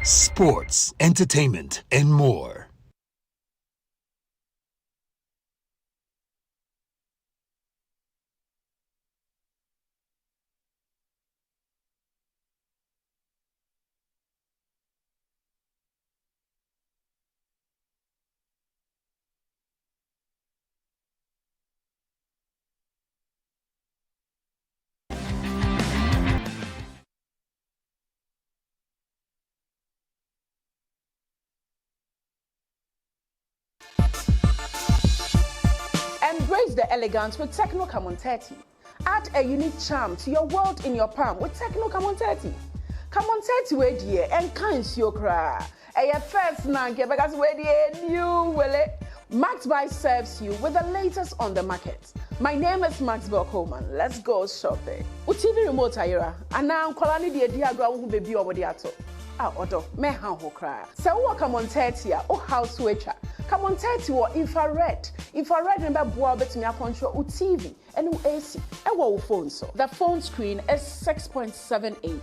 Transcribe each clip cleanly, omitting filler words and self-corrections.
sports, entertainment, and more. Embrace the elegance with Techno Camon 30. Add a unique charm to your world in your palm with Techno Camon 30. Camon 30 way dear and kinds your cry. A first nanke because we dear new will it. Max Buy serves you with the latest on the market. My name is Maxwell Coleman. Let's go shopping. TV remote ira and now kolani the diagram who baby over the ato. Odo me han ho kra. Se wo Camon 30 o house switcher. Camon 30 or infrared. Infrared number boa betumi control o TV and o AC. E wo phone so. The phone screen is 6.78.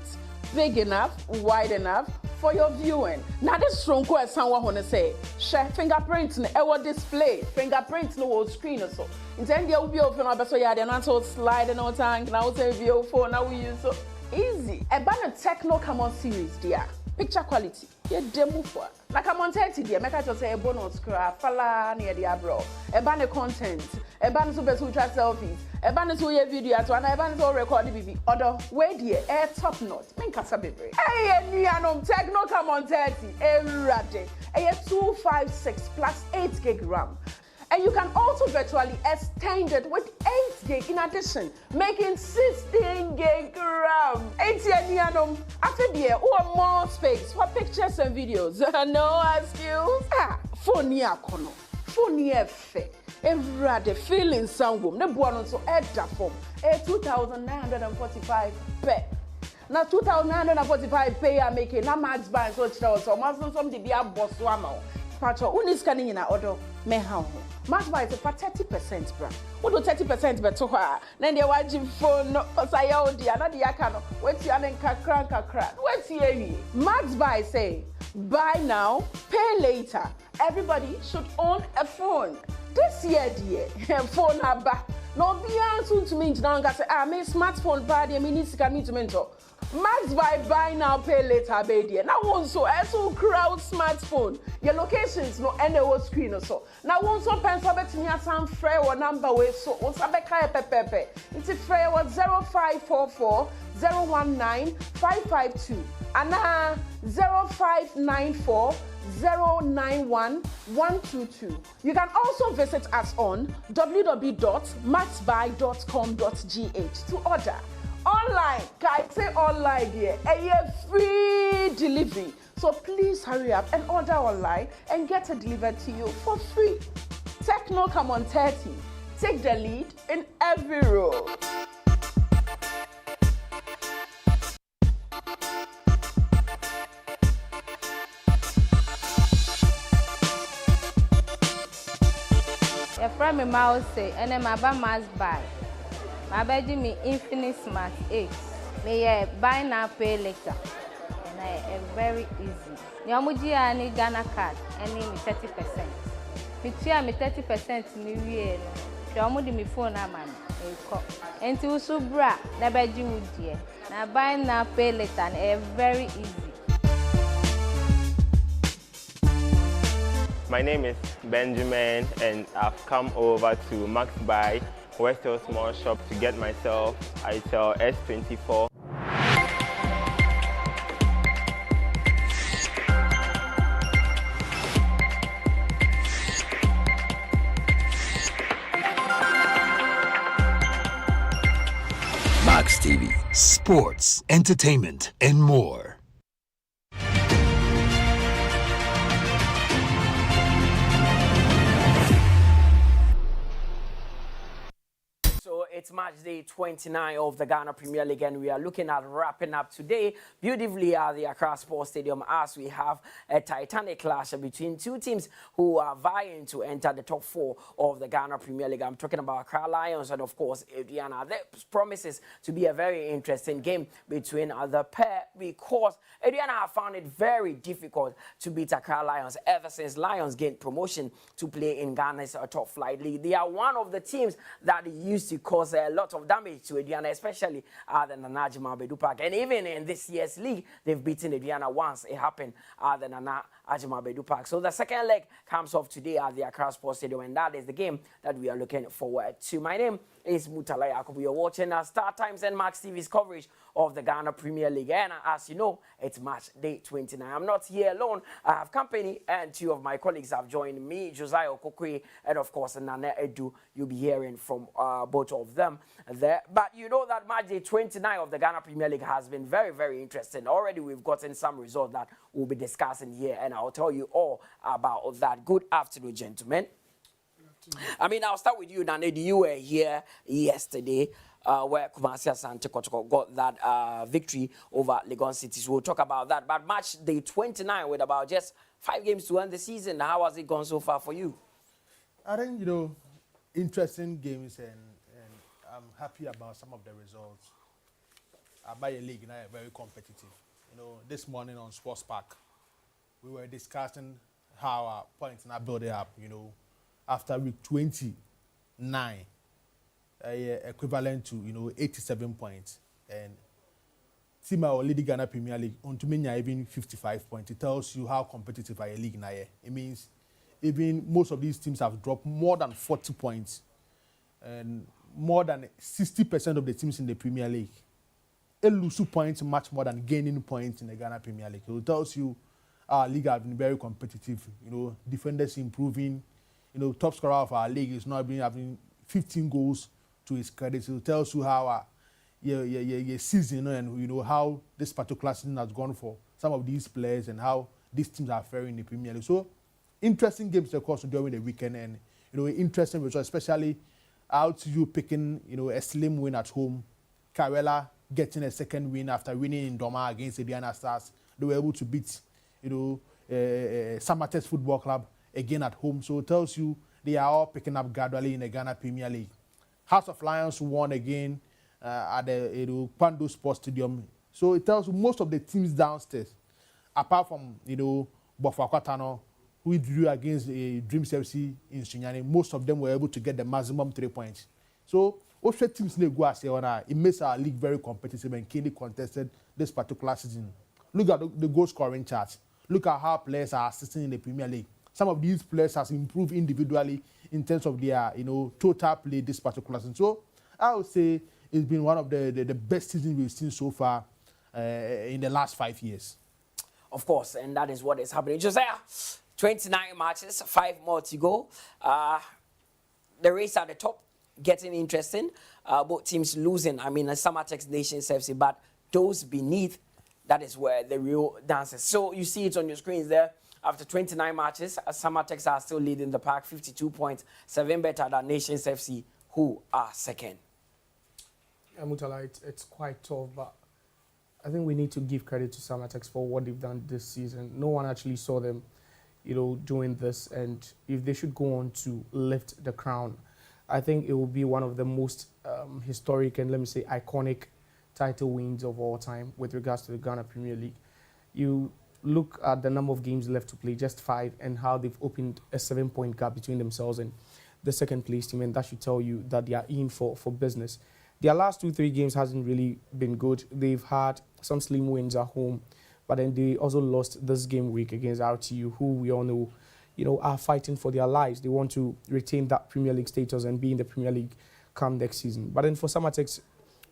Big enough, wide enough for your viewing. Now this strong as someone wanna say, share fingerprints in our display, fingerprints no whole screen or so. Then there will be open up so yeah, they're not so sliding on tank. Now say view phone now we use so easy. A banner Techno Camon series, dear. Picture quality, yeah, demo for. Like I'm on 30, dear, make I just say a bonus scrap, fala near the abro, a banner content, a banner super who try selfies, a banner who your video at one, a banner who record the BB, other way dear, air top note, make us a baby. Hey, Nianom, Techno Camon 30, erratic, a 256 plus 8 gig RAM. And you can also virtually extend it with 8 gig in addition, making 16 gig RAM. 80 after the year, or more space for pictures and videos. No excuse. Phone ya kono. Phone ya fe. Every feeling sound the bono so edda form. 2,945 pay. Now 2,945 pay are making na Max Buy so chill so must some the be a boss wamo. Pacho unis scanning in order me how. Max Buy is for 30% bra. What do 30% better her? Then they watch phone no say oh dear na dia ka no. Wait you and kakra. Wait here. Max Buy say buy now, pay later. Everybody should own a phone. This year dear, phone aba. No be answer to me now say me smartphone bad me need to come to mentor. Max buy now, pay later, baby. Now one so crowd smartphone. Your locations no any screen or so. Now one so pencil bet me some free or number way so one sabe kaya pepepe. It's a free or 0544 019 552 and 0594 091 122. You can also visit us on www.maxbuy.com.gh to order. Online, guys, say online here, a free delivery. So please hurry up and order online and get it delivered to you for free. Techno Camon 30. Take the lead in every role. Your friend me mouse say, and then my Max Buy. My baby me Infinite Smart 8. Me buy now, pay later. And I very easy. Nyamuji ani Ghana card, and me 30%. Me 30% me real. Nyamuji me phone na man. And to subra, na baby would dear. Now buy now, pay later, and very easy. My name is Benjamin, and I've come over to Max Buy Westhill Small Shop to get myself ITEL S24. Max TV, sports, entertainment, and more. It's match day 29 of the Ghana Premier League, and we are looking at wrapping up today beautifully at the Accra Sports Stadium as we have a titanic clash between two teams who are vying to enter the top 4 of the Ghana Premier League. I'm talking about Accra Lions and, of course, Aduana. That promises to be a very interesting game between the pair because Aduana have found it very difficult to beat Accra Lions ever since Lions gained promotion to play in Ghana's top flight league. They are one of the teams that used to cause a lot of damage to Aduana, especially at the Nana Ajimabedu Park. And even in this year's league, they've beaten Aduana once. It happened at the Nana Ajimabedu Park. So the second leg comes off today at the Accra Sports Stadium, and that is the game that we are looking forward to. My name is Mutala Yakubu. You're watching Star Times and Max TV's coverage of the Ghana Premier League. And as you know, it's match day 29. I'm not here alone. I have company, and 2 of my colleagues have joined me, Josiah Okokwe, and of course, Nana Edu. You'll be hearing from both of them there. But you know that match day 29 of the Ghana Premier League has been very, very interesting. Already we've gotten some results that we'll be discussing here, and I'll tell you all about that. Good afternoon, gentlemen. I mean, I'll start with you, Nane. You were here yesterday where Kumasi Asante Kotoko got that victory over Legon City. So we'll talk about that. But match day 29 with about just 5 games to end the season. How has it gone so far for you? I think, you know, interesting games, and I'm happy about some of the results. By a league now, very competitive. You know, this morning on Sports Park, we were discussing how our points now build it up, you know, after week 29, equivalent to, you know, 87 points. And team our leading Ghana Premier League, on to me, even 55 points. It tells you how competitive our league now is. It means even most of these teams have dropped more than 40 points. And more than 60% of the teams in the Premier League lose points much more than gaining points in the Ghana Premier League. So it tells you our league has been very competitive. You know, defenders improving. You know, top scorer of our league is not having 15 goals to his credit. So it tells you how our season, you know, and you know how this particular season has gone for some of these players and how these teams are faring in the Premier League. So interesting games, of course, during the weekend, and you know, interesting results, especially out you picking, you know, a slim win at home. Karela getting a second win after winning in Doma against the Diana Stars. They were able to beat, you know, Samatex Football Club again at home. So it tells you they are all picking up gradually in the Ghana Premier League. House of Lions won again at the Pando Sports Stadium. So it tells you most of the teams downstairs, apart from, you know, Bofakwatano, who drew against Dreams FC in Shinyani, most of them were able to get the maximum 3 points. So also teams it makes our league very competitive and keenly contested this particular season. Look at the goal scoring charts. Look at how players are assisting in the Premier League. Some of these players has improved individually in terms of their, you know, total play this particular season. So I would say it's been one of the best seasons we've seen so far in the last 5 years. Of course, and that is what is happening. Josiah, 29 matches, 5 more to go. The race at the top getting interesting. Both teams losing. I mean, Samatex Nations FC, but those beneath, that is where the real dance is. So you see it on your screens there. After 29 matches, Samatex are still leading the pack, 52 points, 7 better than Nations FC, who are second. Yeah, Mutala, it's quite tough, but I think we need to give credit to Samatex for what they've done this season. No one actually saw them, you know, doing this, and if they should go on to lift the crown, I think it will be one of the most historic and, let me say, iconic title wins of all time with regards to the Ghana Premier League. You look at the number of games left to play, just 5, and how they've opened a 7-point gap between themselves and the second place team, and that should tell you that they are in for business. Their last 2-3 games hasn't really been good. They've had some slim wins at home, but then they also lost this game week against RTU, who we all know, you know, are fighting for their lives. They want to retain that Premier League status and be in the Premier League come next season. But then for Samatex,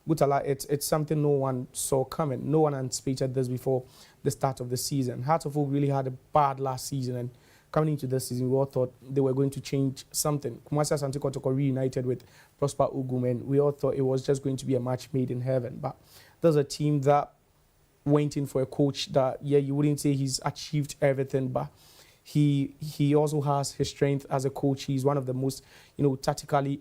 Butala, it's something no one saw coming. No one anticipated this before the start of the season. Heart of Oak really had a bad last season, and coming into this season, we all thought they were going to change something. Kumasi Asante Kotoko reunited with Prosper Ugum, and we all thought it was just going to be a match made in heaven. But there's a team that went in for a coach that, yeah, you wouldn't say he's achieved everything, but he also has his strength as a coach. He's one of the most, you know, tactically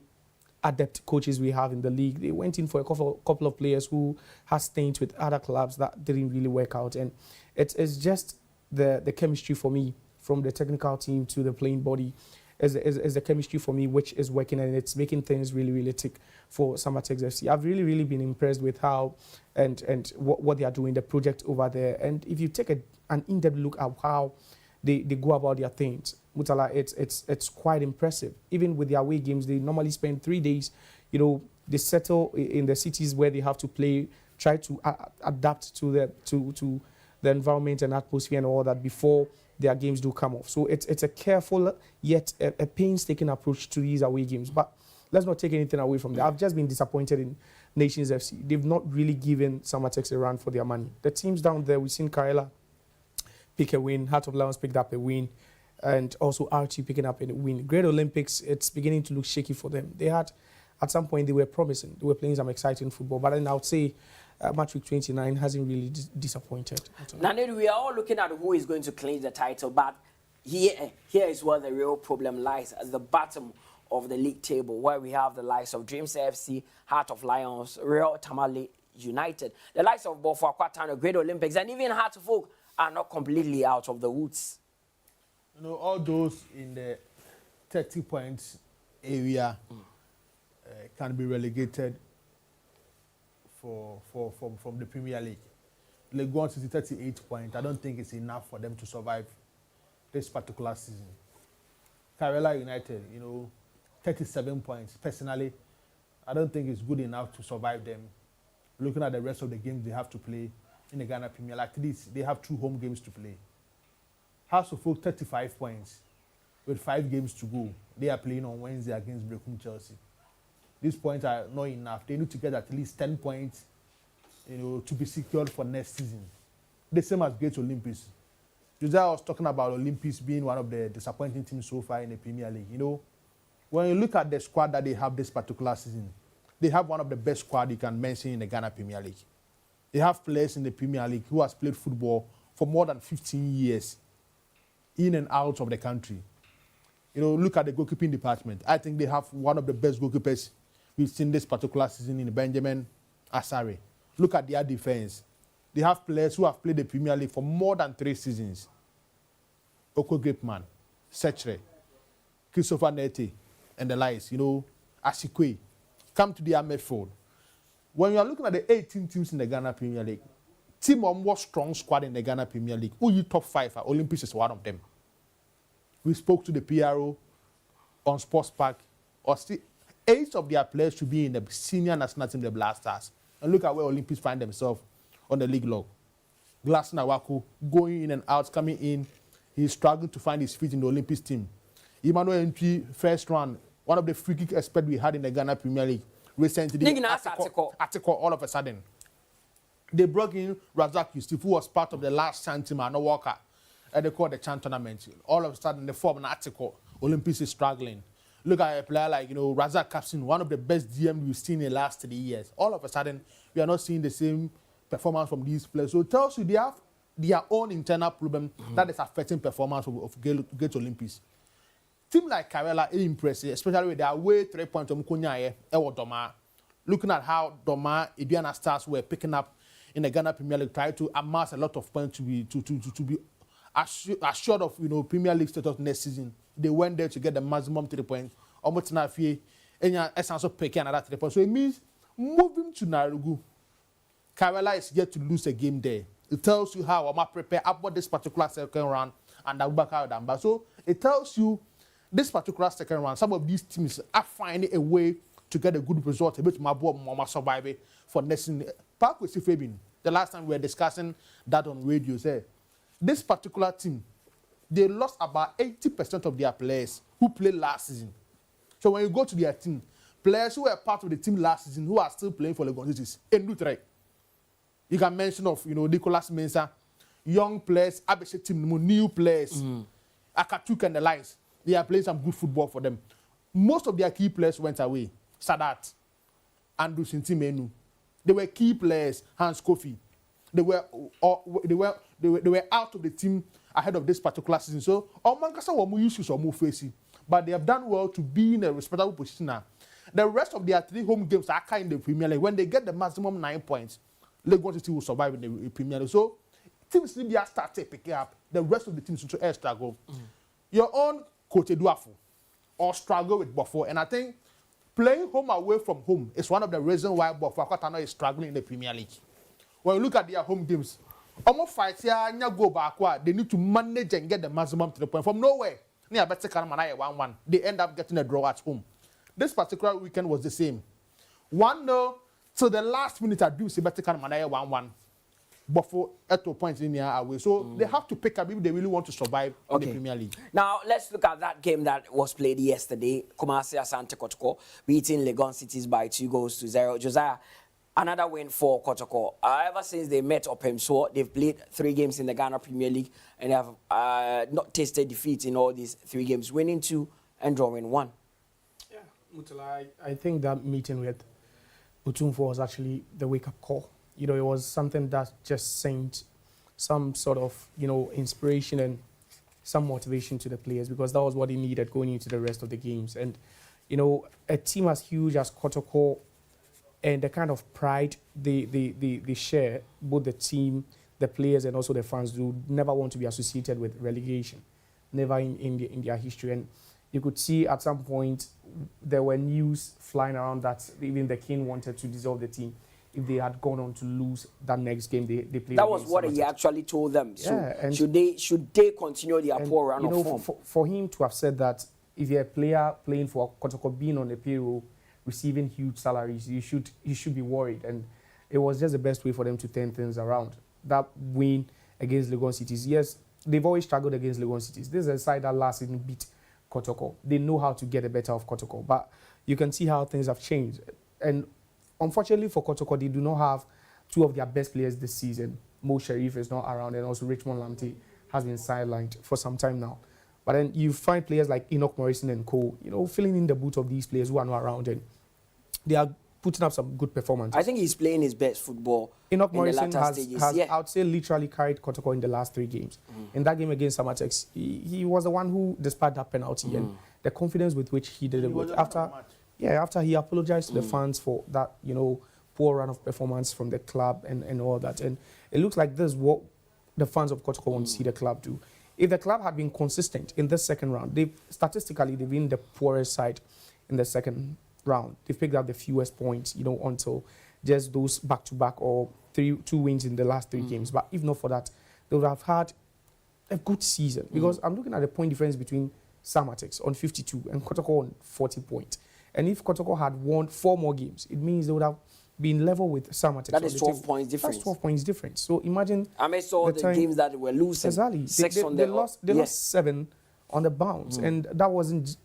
adept coaches we have in the league. They went in for a couple of players who had stints with other clubs that didn't really work out. And it's just the chemistry for me, from the technical team to the playing body, is the chemistry for me which is working, and it's making things really, really tick for Samatex FC. I've really, really been impressed with how and what they are doing, the project over there. And if you take an in-depth look at how they go about their things, Mutala, it's quite impressive. Even with their away games, they normally spend 3 days. You know, they settle in the cities where they have to play, try to adapt to the environment and atmosphere and all that before their games do come off. So it's a careful yet a painstaking approach to these away games. But let's not take anything away from that. I've just been disappointed in Nations FC. They've not really given Samatex a run for their money. The teams down there, we've seen Karela pick a win, Heart of Lions picked up a win, and also Archie picking up a win. Great Olympics, it's beginning to look shaky for them. They had, at some point, they were promising. They were playing some exciting football. But then I would say match week 29 hasn't really disappointed. Now, we are all looking at who is going to claim the title, but here is where the real problem lies, at the bottom of the league table, where we have the likes of Dreams FC, Heart of Lions, Real Tamale United, the likes of Bofo Akwatano, Great Olympics, and even Heart of Oak are not completely out of the woods. You know, all those in the 30 points area can be relegated from the Premier League. League 1 to 38 points. I don't think it's enough for them to survive this particular season. Karela United, you know, 37 points. Personally, I don't think it's good enough to survive them. Looking at the rest of the games they have to play in the Ghana Premier League, at least they have 2 home games to play. House of Folk, 35 points with 5 games to go. They are playing on Wednesday against Brekum Chelsea. These points are not enough. They need to get at least 10 points, you know, to be secured for next season. The same as Great Olympics. Josiah was talking about Olympics being one of the disappointing teams so far in the Premier League. You know, when you look at the squad that they have this particular season, they have one of the best squad you can mention in the Ghana Premier League. They have players in the Premier League who has played football for more than 15 years in and out of the country. You know, look at the goalkeeping department. I think they have one of the best goalkeepers we've seen this particular season in Benjamin Asare. Look at their defense. They have players who have played the Premier League for more than 3 seasons. Oko Gripman, Sechre, Christopher Nete, and the likes. You know, Asikwe. Come to their midfield. When you are looking at the 18 teams in the Ghana Premier League, team of more strong squad in the Ghana Premier League, who you top 5 are, Olympics is one of them. We spoke to the PRO on Sports Park. Or 8 of their players should be in the senior national team, the Black Stars. And look at where Olympics find themselves on the league log. Glass Nawaku going in and out, coming in. He's struggling to find his feet in the Olympics team. Emmanuel Ntwi, first round, one of the free kick experts we had in the Ghana Premier League recently. Article all of a sudden. They brought in Razak Yusuf, who was part of the last chant team, and Walker, and they called the chant tournament. All of a sudden, they form an article. Olympics is struggling. Look at a player like, you know, Razak Kapsin, one of the best DM we've seen in the last 3 years. All of a sudden, we are not seeing the same performance from these players. So it tells you they have their own internal problem that is affecting performance of Great Olympics. Team like Karela is impressive, especially with their away 3 points from Kunyaye, Ewo Doma. Looking at how Doma, Aduana Stars were picking up in the Ghana Premier League, trying to amass a lot of points to be assured of, you know, Premier League status next season. They went there to get the maximum 3 points. Almost now, also picking another 3 points. So it means moving to Narugu, Karela is yet to lose a game there. It tells you how Oma prepare about this particular second round and Abubakar Damba. So it tells you this particular second round, some of these teams are finding a way to get a good result, a bit more survive for next season. Park with Fabian, the last time we were discussing that on radio, said this particular team, they lost about 80% of their players who played last season. So when you go to their team, players who were part of the team last season who are still playing for Legon, this is Endutre. You can mention of, you know, Nicholas Mensah, young players, Abeshe team, new players, Akatuk and the lines. They are playing some good football for them. Most of their key players went away. Sadat, Andrew Sintimenu. They were key players. Hans Kofi. They were out of the team ahead of this particular season. So, Omankasa were more issues or more facing, but they have done well to be in a respectable position now. The rest of their 3 home games are kind of the Premier League. When they get the maximum 9 points, Lagos City will survive in the Premier League. So teams need to start picking up. The rest of the teams to struggle. Your own Coach Eduafo or struggle with Buffalo. And I think playing home away from home is one of the reasons why Buffalo is struggling in the Premier League. When you look at their home games, almost fight here, go backward. They need to manage and get the maximum to the point. From nowhere, near better 1-1. They end up getting a draw at home. This particular weekend was the same. 1-0 till the last minute. I do see better 1-1. Buffalo at 2 points in the away. So they have to pick up if they really want to survive in the Premier League. Now, let's look at that game that was played yesterday. Kumasi Asante Kotoko beating Legon Cities by 2-0. Josiah, another win for Kotoko. Ever since they met Opemso, they've played 3 games in the Ghana Premier League and have not tasted defeat in all these 3 games, winning 2 and drawing 1. Yeah, Mutala, I think that meeting with Utumfo was actually the wake-up call. You know, it was something that just sent some sort of, you know, inspiration and some motivation to the players, because that was what they needed going into the rest of the games. And, you know, a team as huge as Kotoko and the kind of pride they share, both the team, the players, and also the fans, do never want to be associated with relegation, never in their history. And you could see at some point there were news flying around that even the king wanted to dissolve the team if they had gone on to lose that next game they played. That was what he actually told them. Yeah, so should they continue their poor run of form? For him to have said that, if you're a player playing for Kotoko, being on the payroll, receiving huge salaries, you should be worried. And it was just the best way for them to turn things around. That win against Legon Cities, yes, they've always struggled against Legon Cities. This is a side that last season beat Kotoko. They know how to get the better of Kotoko, but you can see how things have changed. And unfortunately for Kotoko, they do not have 2 of their best players this season. Mo Sharif is not around, and also Richmond Lamte has been sidelined for some time now. But then you find players like Enoch Morrison and co, you know, filling in the boot of these players who are not around, and they are putting up some good performances. I think he's playing his best football. Enoch Morrison has yeah. I would say, literally carried Kotoko in the last 3 games. In that game against Samatex, he was the one who, despite that penalty and the confidence with which he did it with, after he apologized to the fans for that, you know, poor run of performance from the club and all that. And it looks like this is what the fans of Kotoko want to see the club do. If the club had been consistent in the second round, statistically they've been the poorest side in the second round. They've picked up the fewest points, you know, until just those back-to-back or 2 wins in the last 3 games. But if not for that, they would have had a good season. Because I'm looking at the point difference between Samatex on 52 and Kotoko on 40 points. And if Kotoko had won 4 more games, it means they would have been level with Samatex. That is 12 points difference. That's 12 points difference. So imagine... I saw the games that were losing. Exactly. They lost 7 on the bounce. And that wasn't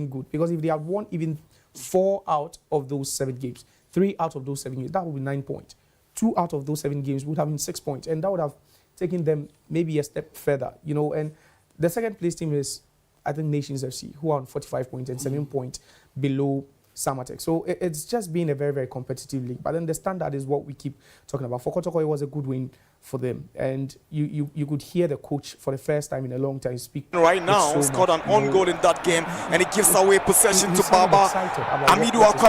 good. Because if they had won even 4 out of those 7 games, 3 out of those 7 games, that would be 9 points. 2 out of those 7 games would have been 6 points. And that would have taken them maybe a step further, you know. And the second place team is, I think, Nations FC, who are on 45 points and 7 points below Samatex. So it's just been a very, very competitive league. But then the standard is what we keep talking about. For Kotoko, it was a good win for them. And you could hear the coach for the first time in a long time speak. Right now, scored an own goal in that game, and it gives away possession to Baba. Amidu Akwame